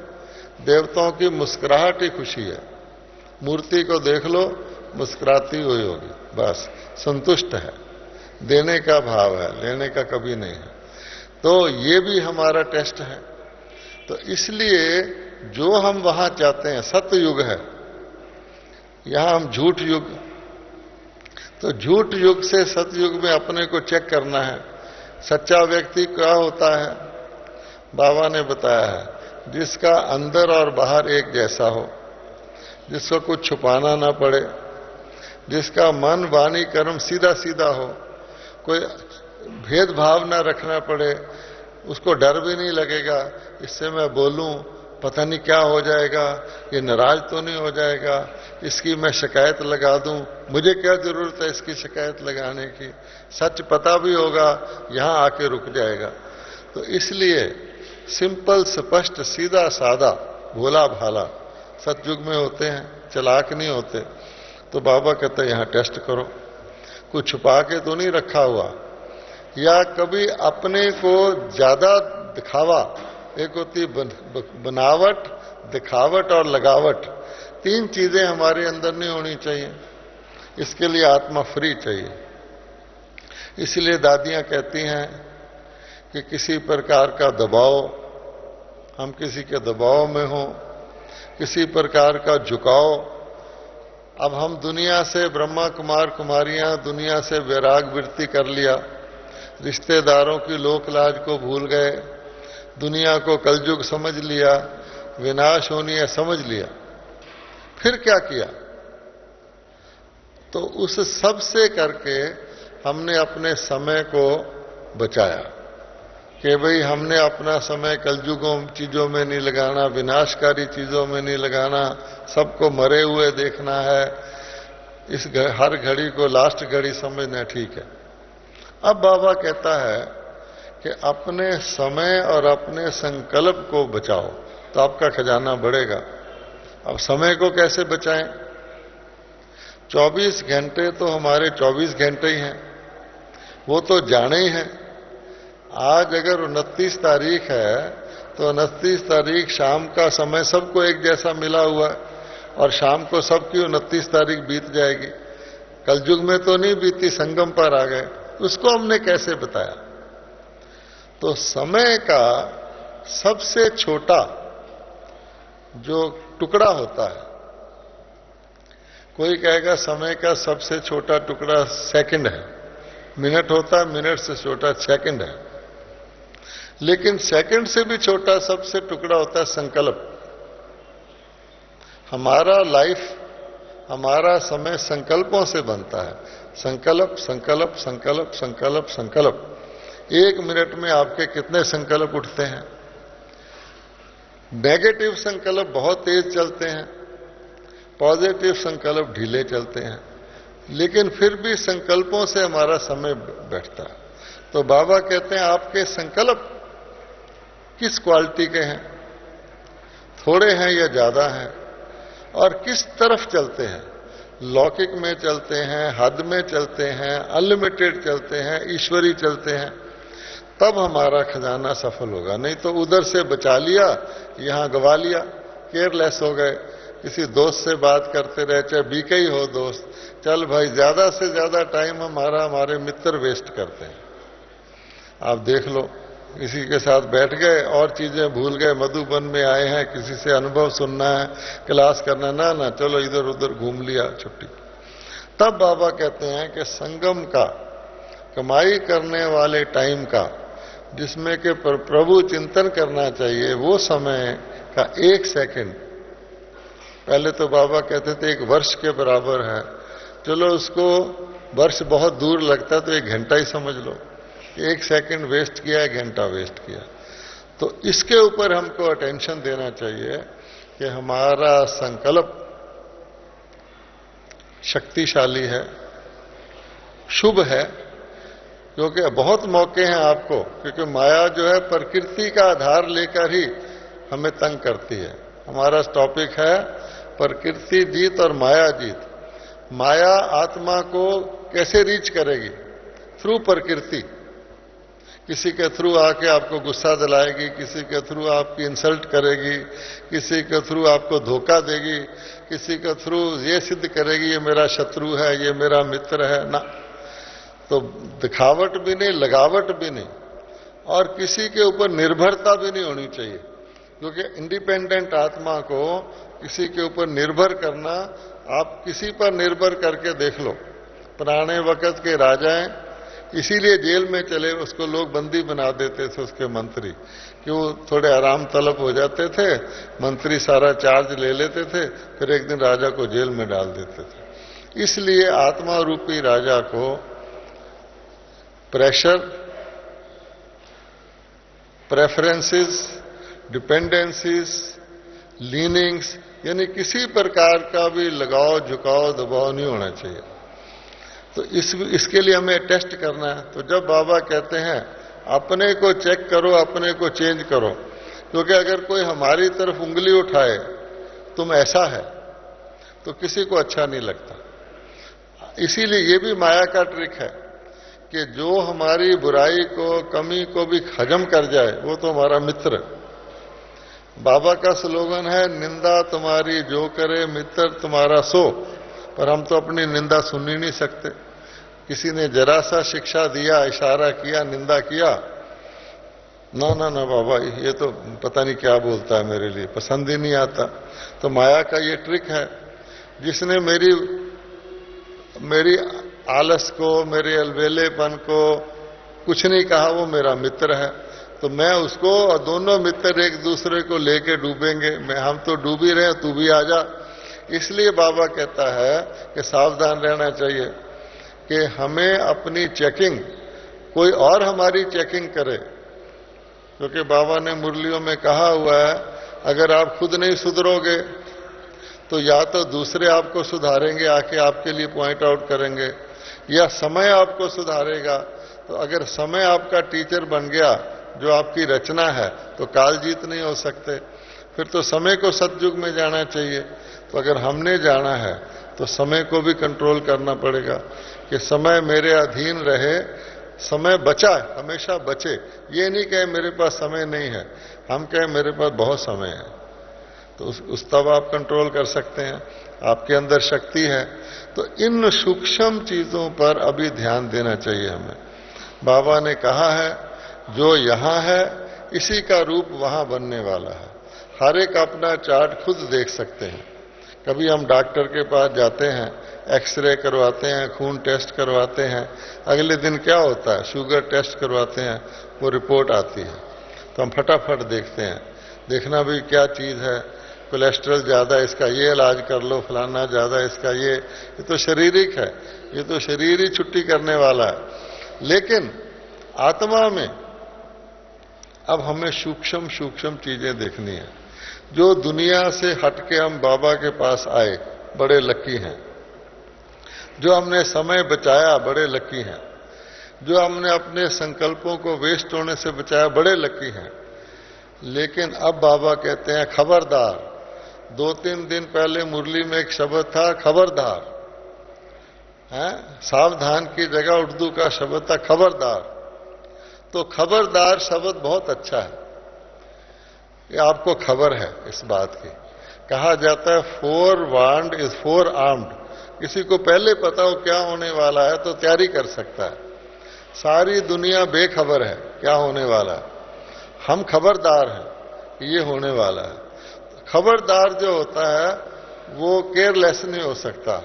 देवताओं की मुस्कुराहट ही खुशी है। मूर्ति को देख लो, मुस्कुराती हुई होगी, बस संतुष्ट है, देने का भाव है, लेने का कभी नहीं है। तो ये भी हमारा टेस्ट है। तो इसलिए जो हम वहां चाहते हैं, सत्य युग है, यहां हम झूठ युग, तो झूठ युग से सत्य युग में अपने को चेक करना है। सच्चा व्यक्ति क्या होता है? बाबा ने बताया है, जिसका अंदर और बाहर एक जैसा हो, जिसको कुछ छुपाना ना पड़े, जिसका मन वाणी कर्म सीधा सीधा हो, कोई भेदभाव ना रखना पड़े, उसको डर भी नहीं लगेगा इससे मैं बोलूं पता नहीं क्या हो जाएगा, ये नाराज तो नहीं हो जाएगा, इसकी मैं शिकायत लगा दूं, मुझे क्या जरूरत है इसकी शिकायत लगाने की, सच पता भी होगा यहां आके रुक जाएगा। तो इसलिए सिंपल, स्पष्ट, सीधा सादा, भोला भाला सतयुग में होते हैं, चालाक नहीं होते। तो बाबा कहते हैं यहां टेस्ट करो, कुछ छुपा के तो नहीं रखा हुआ, या कभी अपने को ज्यादा दिखावा, एक होती बनावट, दिखावट और लगावट, तीन चीजें हमारे अंदर नहीं होनी चाहिए। इसके लिए आत्मा फ्री चाहिए। इसलिए दादियां कहती हैं कि किसी प्रकार का दबाव, हम किसी के दबाव में हो, किसी प्रकार का झुकाव। अब हम दुनिया से, ब्रह्मा कुमार कुमारियां दुनिया से वैराग वृत्ति कर लिया, रिश्तेदारों की लोक लाज को भूल गए, दुनिया को कलयुग समझ लिया, विनाश होनी है समझ लिया। फिर क्या किया? तो उस सब से करके हमने अपने समय को बचाया कि भाई हमने अपना समय कलयुगों चीजों में नहीं लगाना, विनाशकारी चीजों में नहीं लगाना, सबको मरे हुए देखना है, इस हर घड़ी को लास्ट घड़ी समझना ठीक है। अब बाबा कहता है कि अपने समय और अपने संकल्प को बचाओ तो आपका खजाना बढ़ेगा। अब समय को कैसे बचाएं? 24 घंटे तो हमारे 24 घंटे ही हैं, वो तो जाने ही हैं। आज अगर 29 तारीख है तो 29 तारीख शाम का समय सबको एक जैसा मिला हुआ है, और शाम को सबकी 29 तारीख बीत जाएगी। कलयुग में तो नहीं बीती, संगम पर आ गए, उसको हमने कैसे बताया? तो समय का सबसे छोटा जो टुकड़ा होता है, कोई कहेगा समय का सबसे छोटा टुकड़ा सेकंड है, मिनट होता है, मिनट से छोटा सेकंड है, लेकिन सेकंड से भी छोटा सबसे टुकड़ा होता है संकल्प। हमारा लाइफ, हमारा समय संकल्पों से बनता है। संकल्प, संकल्प, संकल्प, संकल्प, संकल्प। एक मिनट में आपके कितने संकल्प उठते हैं? नेगेटिव संकल्प बहुत तेज चलते हैं, पॉजिटिव संकल्प ढीले चलते हैं, लेकिन फिर भी संकल्पों से हमारा समय बैठता है। तो बाबा कहते हैं आपके संकल्प किस क्वालिटी के हैं, थोड़े हैं या ज्यादा हैं, और किस तरफ चलते हैं। लौकिक में चलते हैं, हद में चलते हैं, अनलिमिटेड चलते हैं, ईश्वरी चलते हैं, तब हमारा खजाना सफल होगा। नहीं तो उधर से बचा लिया, यहां गवा लिया, केयरलेस हो गए, किसी दोस्त से बात करते रहे, चाहे बीके ही हो दोस्त, चल भाई, ज्यादा से ज्यादा टाइम हमारे मित्र वेस्ट करते हैं। आप देख लो, किसी के साथ बैठ गए और चीजें भूल गए, मधुबन में आए हैं, किसी से अनुभव सुनना है, क्लास करना, ना चलो इधर उधर घूम लिया, छुट्टी। तब बाबा कहते हैं कि संगम का, कमाई करने वाले टाइम का, जिसमें कि प्रभु चिंतन करना चाहिए, वो समय का 1 सेकंड, पहले तो बाबा कहते थे 1 वर्ष के बराबर है, चलो उसको वर्ष बहुत दूर लगता है तो 1 घंटा ही समझ लो, 1 सेकंड वेस्ट किया, 1 घंटा वेस्ट किया। तो इसके ऊपर हमको अटेंशन देना चाहिए कि हमारा संकल्प शक्तिशाली है, शुभ है, क्योंकि बहुत मौके हैं आपको, क्योंकि माया जो है प्रकृति का आधार लेकर ही हमें तंग करती है। हमारा टॉपिक है प्रकृति जीत और माया जीत। माया आत्मा को कैसे रीच करेगी? थ्रू प्रकृति। किसी के थ्रू आके आपको गुस्सा दिलाएगी, किसी के थ्रू आपकी इंसल्ट करेगी, किसी के थ्रू आपको धोखा देगी, किसी के थ्रू ये सिद्ध करेगी ये मेरा शत्रु है, ये मेरा मित्र है ना। तो दिखावट भी नहीं, लगावट भी नहीं, और किसी के ऊपर निर्भरता भी नहीं होनी चाहिए, क्योंकि इंडिपेंडेंट आत्मा को किसी के ऊपर निर्भर करना, आप किसी पर निर्भर करके देख लो। पुराने वक्त के राजाएं इसीलिए जेल में चले, उसको लोग बंदी बना देते थे, उसके मंत्री, कि वो थोड़े आराम तलब हो जाते थे, मंत्री सारा चार्ज ले लेते थे, फिर एक दिन राजा को जेल में डाल देते थे। इसलिए आत्मा रूपी राजा को प्रेशर, प्रेफरेंसेस, डिपेंडेंसीज, लीनिंग्स, यानी किसी प्रकार का भी लगाव, झुकाव, दबाव नहीं होना चाहिए। तो इसके लिए हमें टेस्ट करना है। तो जब बाबा कहते हैं अपने को चेक करो, अपने को चेंज करो, क्योंकि अगर कोई हमारी तरफ उंगली उठाए तुम ऐसा है तो किसी को अच्छा नहीं लगता। इसीलिए ये भी माया का ट्रिक है कि जो हमारी बुराई को, कमी को भी हजम कर जाए वो तो हमारा मित्र। बाबा का स्लोगन है, निंदा तुम्हारी जो करे मित्र तुम्हारा सो। पर हम तो अपनी निंदा सुन ही नहीं सकते। किसी ने जरा सा शिक्षा दिया, इशारा किया, निंदा किया, ना ना ना बाबा ये तो पता नहीं क्या बोलता है, मेरे लिए पसंद ही नहीं आता। तो माया का ये ट्रिक है, जिसने मेरी आलस को, मेरे अलबेलेपन को कुछ नहीं कहा, वो मेरा मित्र है। तो मैं उसको, और दोनों मित्र एक दूसरे को लेके डूबेंगे। हम तो डूब ही रहे, तू भी आ जा। इसलिए बाबा कहता है कि सावधान रहना चाहिए कि हमें अपनी चेकिंग, कोई और हमारी चेकिंग करे। क्योंकि बाबा ने मुरलियों में कहा हुआ है, अगर आप खुद नहीं सुधरोगे तो या तो दूसरे आपको सुधारेंगे, आके आपके लिए पॉइंट आउट करेंगे, या समय आपको सुधारेगा। तो अगर समय आपका टीचर बन गया, जो आपकी रचना है, तो काल जीत नहीं हो सकते। फिर तो समय को सतयुग में जाना चाहिए। तो अगर हमने जाना है तो समय को भी कंट्रोल करना पड़ेगा कि समय मेरे अधीन रहे, समय बचा, हमेशा बचे। ये नहीं कहे मेरे पास समय नहीं है, हम कहें मेरे पास बहुत समय है, तो उस तब आप कंट्रोल कर सकते हैं, आपके अंदर शक्ति है। तो इन सूक्ष्म चीजों पर अभी ध्यान देना चाहिए हमें। बाबा ने कहा है जो यहां है इसी का रूप वहां बनने वाला है। हर एक अपना चार्ट खुद देख सकते हैं। कभी हम डॉक्टर के पास जाते हैं, एक्सरे करवाते हैं, खून टेस्ट करवाते हैं, अगले दिन क्या होता है, शुगर टेस्ट करवाते हैं, वो रिपोर्ट आती है, तो हम फटाफट देखते हैं। देखना भी क्या चीज है, कोलेस्ट्रॉल ज्यादा, इसका ये इलाज कर लो, फलाना ज्यादा, इसका ये तो शारीरिक है, ये तो शरीर ही छुट्टी करने वाला है। लेकिन आत्मा में अब हमें सूक्ष्म सूक्ष्म चीजें देखनी है। जो दुनिया से हटके हम बाबा के पास आए, बड़े लकी हैं। जो हमने समय बचाया, बड़े लकी हैं। जो हमने अपने संकल्पों को वेस्ट होने से बचाया, बड़े लकी हैं। लेकिन अब बाबा कहते हैं खबरदार। 2-3 दिन पहले मुरली में एक शब्द था, खबरदार। हैं? सावधान की जगह उर्दू का शब्द था खबरदार। तो खबरदार शब्द बहुत अच्छा है, ये आपको खबर है इस बात की। कहा जाता है four warned is four armed. किसी को पहले पता हो क्या होने वाला है तो तैयारी कर सकता है। सारी दुनिया बेखबर है क्या होने वाला है, हम खबरदार हैं ये होने वाला है। खबरदार जो होता है वो केयरलेस नहीं हो सकता,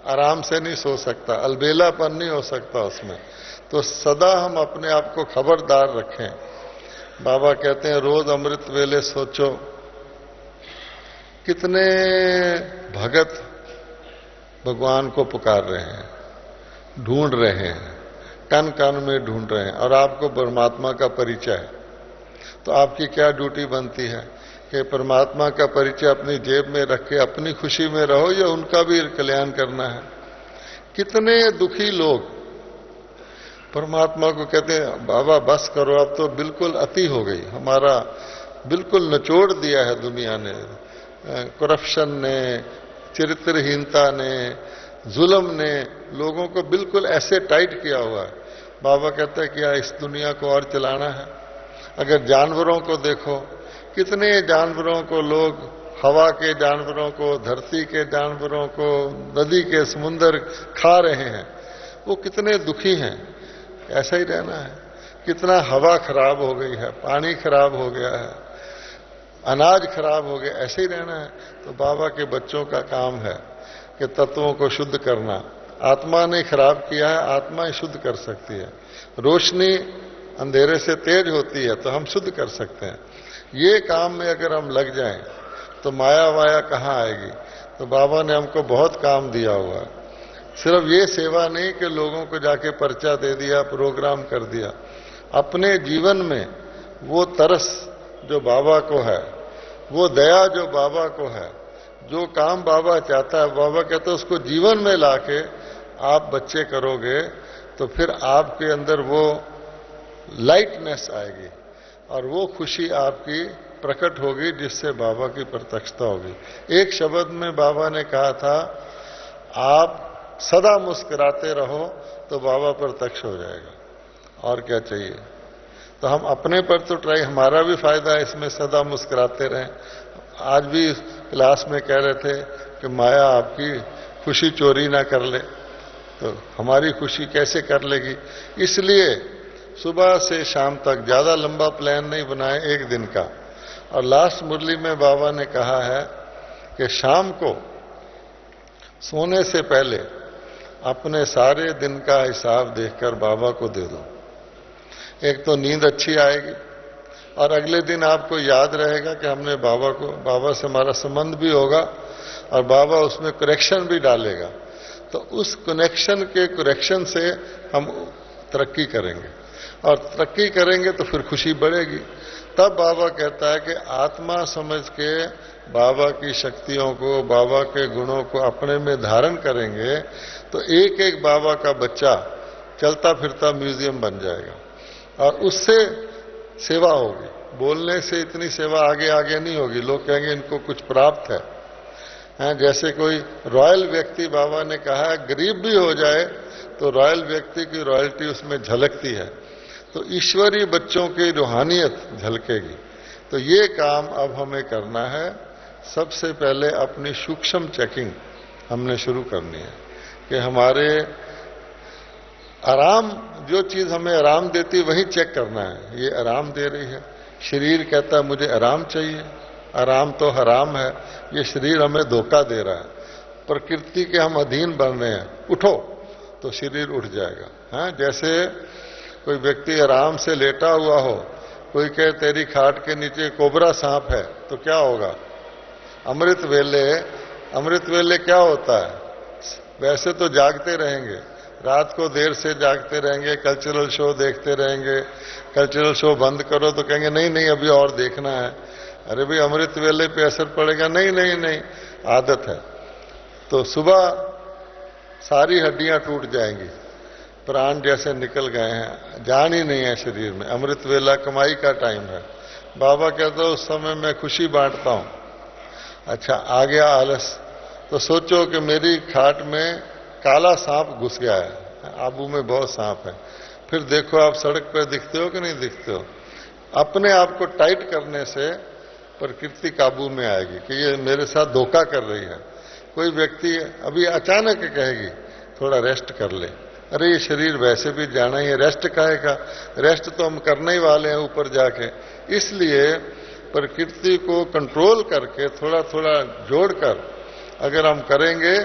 आराम से नहीं सो सकता, अलबेलापन नहीं हो सकता उसमें। तो सदा हम अपने आप को खबरदार रखें। बाबा कहते हैं रोज अमृत वेले सोचो कितने भगत भगवान को पुकार रहे हैं, ढूंढ रहे हैं, कन कन में ढूंढ रहे हैं, और आपको परमात्मा का परिचय है। तो आपकी क्या ड्यूटी बनती है कि परमात्मा का परिचय अपनी जेब में रख के अपनी खुशी में रहो या उनका भी कल्याण करना है। कितने दुखी लोग परमात्मा को कहते हैं बाबा बस करो, अब तो बिल्कुल अति हो गई, हमारा बिल्कुल निचोड़ दिया है दुनिया ने, करप्शन ने, चरित्रहीनता ने, जुल्म ने लोगों को बिल्कुल ऐसे टाइट किया हुआ है। बाबा कहते हैं क्या इस दुनिया को और चलाना है? अगर जानवरों को देखो, कितने जानवरों को लोग, हवा के जानवरों को, धरती के जानवरों को, नदी के समुंदर खा रहे हैं, वो कितने दुखी हैं। ऐसा ही रहना है। कितना हवा खराब हो गई है, पानी खराब हो गया है, अनाज खराब हो गया, ऐसे ही रहना है। तो बाबा के बच्चों का काम है कि तत्वों को शुद्ध करना। आत्मा ने खराब किया है, आत्मा ही शुद्ध कर सकती है। रोशनी अंधेरे से तेज होती है तो हम शुद्ध कर सकते हैं। ये काम में अगर हम लग जाएं तो माया वाया कहाँ आएगी। तो बाबा ने हमको बहुत काम दिया हुआ है। सिर्फ ये सेवा नहीं कि लोगों को जाके पर्चा दे दिया, प्रोग्राम कर दिया। अपने जीवन में वो तरस जो बाबा को है, वो दया जो बाबा को है, जो काम बाबा चाहता है, बाबा कहते हैं उसको जीवन में लाके आप बच्चे करोगे तो फिर आपके अंदर वो लाइटनेस आएगी और वो खुशी आपकी प्रकट होगी जिससे बाबा की प्रत्यक्षता होगी। एक शब्द में बाबा ने कहा था आप सदा मुस्कुराते रहो तो बाबा प्रत्यक्ष हो जाएगा। और क्या चाहिए? तो हम अपने पर तो ट्राई, हमारा भी फायदा है इसमें, सदा मुस्कुराते रहें। आज भी क्लास में कह रहे थे कि माया आपकी खुशी चोरी ना कर ले, तो हमारी खुशी कैसे कर लेगी। इसलिए सुबह से शाम तक ज्यादा लंबा प्लान नहीं बनाए, एक दिन का। और लास्ट मुरली में बाबा ने कहा है कि शाम को सोने से पहले अपने सारे दिन का हिसाब देखकर बाबा को दे दो। एक तो नींद अच्छी आएगी और अगले दिन आपको याद रहेगा कि हमने बाबा से हमारा संबंध भी होगा और बाबा उसमें करेक्शन भी डालेगा। तो उस करेक्शन से हम तरक्की करेंगे और तरक्की करेंगे तो फिर खुशी बढ़ेगी। तब बाबा कहता है कि आत्मा समझ के बाबा की शक्तियों को, बाबा के गुणों को अपने में धारण करेंगे तो एक एक बाबा का बच्चा चलता फिरता म्यूजियम बन जाएगा और उससे सेवा होगी। बोलने से इतनी सेवा आगे आगे नहीं होगी, लोग कहेंगे इनको कुछ प्राप्त है। जैसे कोई रॉयल व्यक्ति, बाबा ने कहा है गरीब भी हो जाए तो रॉयल व्यक्ति की रॉयल्टी उसमें झलकती है, तो ईश्वरीय बच्चों की रूहानियत झलकेगी। तो ये काम अब हमें करना है। सबसे पहले अपनी सूक्ष्म चेकिंग हमने शुरू करनी है कि हमारे आराम, जो चीज हमें आराम देती वही चेक करना है। ये आराम दे रही है, शरीर कहता है मुझे आराम चाहिए, आराम तो हराम है, ये शरीर हमें धोखा दे रहा है, प्रकृति के हम अधीन बन रहे हैं, उठो तो शरीर उठ जाएगा। हाँ, जैसे कोई व्यक्ति आराम से लेटा हुआ हो, कोई कहे तेरी खाट के नीचे कोबरा सांप है तो क्या होगा? अमृत वेले क्या होता है? वैसे तो जागते रहेंगे, रात को देर से जागते रहेंगे, कल्चरल शो देखते रहेंगे। कल्चरल शो बंद करो तो कहेंगे नहीं नहीं अभी और देखना है। अरे भाई अमृत वेले पे असर पड़ेगा? नहीं नहीं नहीं, आदत है। तो सुबह सारी हड्डियां टूट जाएंगी, प्राण जैसे निकल गए हैं, जान ही नहीं है शरीर में। अमृत वेला कमाई का टाइम है। बाबा कहते हैं उस समय मैं खुशी बांटता हूं। अच्छा, आ गया आलस तो सोचो कि मेरी खाट में काला सांप घुस गया है, आबू में बहुत सांप है, फिर देखो आप सड़क पर दिखते हो कि नहीं दिखते हो। अपने आप को टाइट करने से प्रकृति काबू में आएगी कि ये मेरे साथ धोखा कर रही है। कोई व्यक्ति अभी अचानक कहेगी थोड़ा रेस्ट कर ले, अरे ये शरीर वैसे भी जाना ही है, रेस्ट काहे का, रेस्ट तो हम करने ही वाले हैं ऊपर जाके। इसलिए प्रकृति को कंट्रोल करके थोड़ा थोड़ा जोड़कर अगर हम करेंगे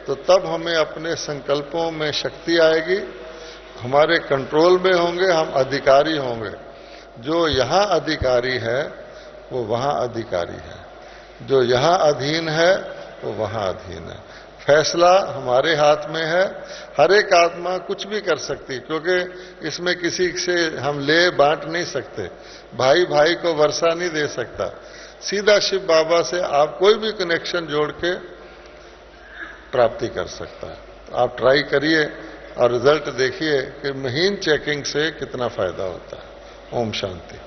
तो तब हमें अपने संकल्पों में शक्ति आएगी, हमारे कंट्रोल में होंगे, हम अधिकारी होंगे। जो यहां अधिकारी है वो वहां अधिकारी है, जो यहां अधीन है वो वहां अधीन है। फैसला हमारे हाथ में है। हर एक आत्मा कुछ भी कर सकती, क्योंकि इसमें किसी से हम ले बांट नहीं सकते। भाई भाई को वर्षा नहीं दे सकता। सीधा शिव बाबा से आप कोई भी कनेक्शन जोड़ के प्राप्ति कर सकता है। तो आप ट्राई करिए और रिजल्ट देखिए कि महीन चेकिंग से कितना फायदा होता है। ओम शांति।